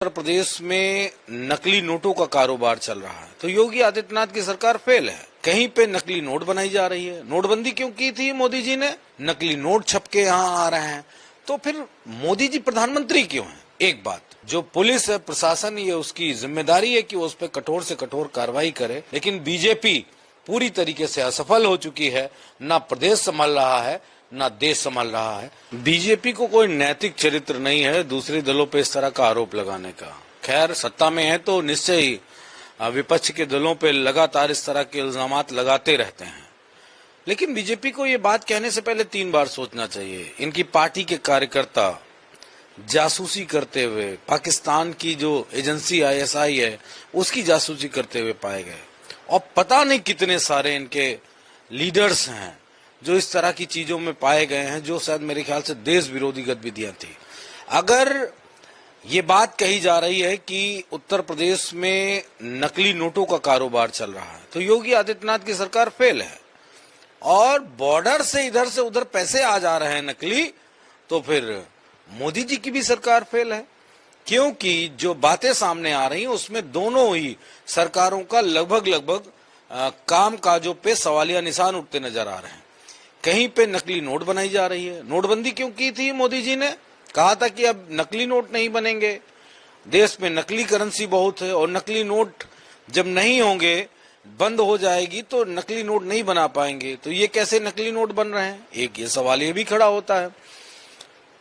उत्तर प्रदेश में नकली नोटों का कारोबार चल रहा है, तो योगी आदित्यनाथ की सरकार फेल है। कहीं पे नकली नोट बनाई जा रही है। नोटबंदी क्यों की थी मोदी जी ने? नकली नोट छप के यहाँ आ रहे हैं, तो फिर मोदी जी प्रधानमंत्री क्यों हैं? एक बात, जो पुलिस है, प्रशासन, ये उसकी जिम्मेदारी है कि वो उस पर कठोर से कठोर कार्रवाई करे, लेकिन बीजेपी पूरी तरीके से असफल हो चुकी है। ना प्रदेश संभाल रहा है, ना देश संभाल रहा है। बीजेपी को कोई नैतिक चरित्र नहीं है दूसरे दलों पे इस तरह का आरोप लगाने का। खैर, सत्ता में है तो निश्चय ही विपक्ष के दलों पे लगातार इस तरह के इल्जामात लगाते रहते हैं, लेकिन बीजेपी को ये बात कहने से पहले 3 बार सोचना चाहिए। इनकी पार्टी के कार्यकर्ता जासूसी करते हुए, पाकिस्तान की जो एजेंसी ISI है उसकी जासूसी करते हुए पाए गए, और पता नहीं कितने सारे इनके लीडर्स हैं जो इस तरह की चीजों में पाए गए हैं, जो शायद मेरे ख्याल से देश विरोधी गतिविधियां थी। अगर ये बात कही जा रही है कि उत्तर प्रदेश में नकली नोटों का कारोबार चल रहा है, तो योगी आदित्यनाथ की सरकार फेल है। और बॉर्डर से इधर से उधर पैसे आ जा रहे हैं नकली, तो फिर मोदी जी की भी सरकार फेल है। क्योंकि जो बातें सामने आ रही हैं उसमें दोनों ही सरकारों का लगभग काम काजों पे सवालिया निशान उठते नजर आ रहे हैं। कहीं पे नकली नोट बनाई जा रही है। नोटबंदी क्यों की थी मोदी जी ने? कहा था कि अब नकली नोट नहीं बनेंगे, देश में नकली करेंसी बहुत है, और नकली नोट जब नहीं होंगे, बंद हो जाएगी, तो नकली नोट नहीं बना पाएंगे। तो ये कैसे नकली नोट बन रहे हैं? एक ये सवाल ये भी खड़ा होता है।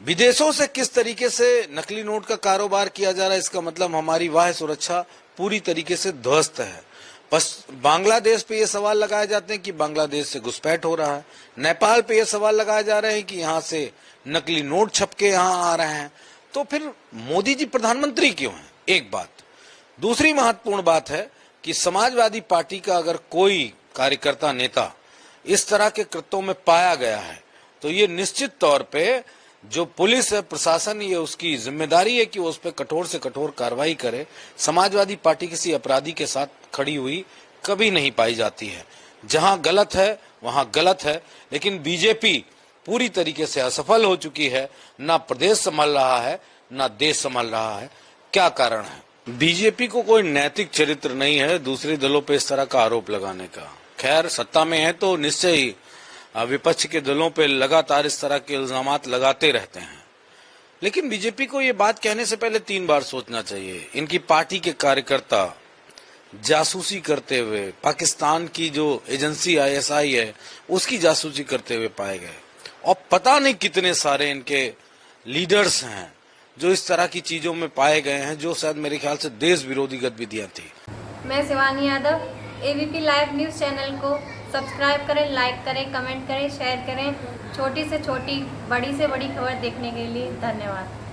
विदेशों से किस तरीके से नकली नोट का कारोबार किया जा रहा है, इसका मतलब हमारी वाह सुरक्षा पूरी तरीके से ध्वस्त है। बस बांग्लादेश पे ये सवाल लगाए जाते हैं कि बांग्लादेश से घुसपैठ हो रहा है। नेपाल पे ये सवाल लगाए जा रहे हैं कि यहाँ से नकली नोट छप के यहाँ आ रहे हैं, तो फिर मोदी जी प्रधानमंत्री क्यों हैं? एक बात। दूसरी महत्वपूर्ण बात है कि समाजवादी पार्टी का अगर कोई कार्यकर्ता, नेता इस तरह के कृत्यों में पाया गया है, तो ये निश्चित तौर पे जो पुलिस है, प्रशासन, ये उसकी जिम्मेदारी है कि वो उस पर कठोर से कठोर कार्रवाई करे। समाजवादी पार्टी किसी अपराधी के साथ खड़ी हुई कभी नहीं पाई जाती है। जहां गलत है वहां गलत है, लेकिन बीजेपी पूरी तरीके से असफल हो चुकी है। ना प्रदेश संभाल रहा है, ना देश संभाल रहा है। क्या कारण है? बीजेपी को कोई नैतिक चरित्र नहीं है दूसरे दलों पे इस तरह का आरोप लगाने का। खैर, सत्ता में है तो निश्चय ही विपक्ष के दलों पे लगातार इस तरह के इल्जामात लगाते रहते हैं, लेकिन बीजेपी को ये बात कहने से पहले 3 बार सोचना चाहिए। इनकी पार्टी के कार्यकर्ता जासूसी करते हुए, पाकिस्तान की जो एजेंसी ISI है उसकी जासूसी करते हुए पाए गए, और पता नहीं कितने सारे इनके लीडर्स हैं जो इस तरह की चीजों में पाए गए हैं, जो शायद मेरे ख्याल से देश विरोधी गतिविधियां थी। मैं Shivani Yadav, ABP live news channel को सब्सक्राइब करें, लाइक करें, कमेंट करें, शेयर करें। छोटी से छोटी, बड़ी से बड़ी खबर देखने के लिए धन्यवाद।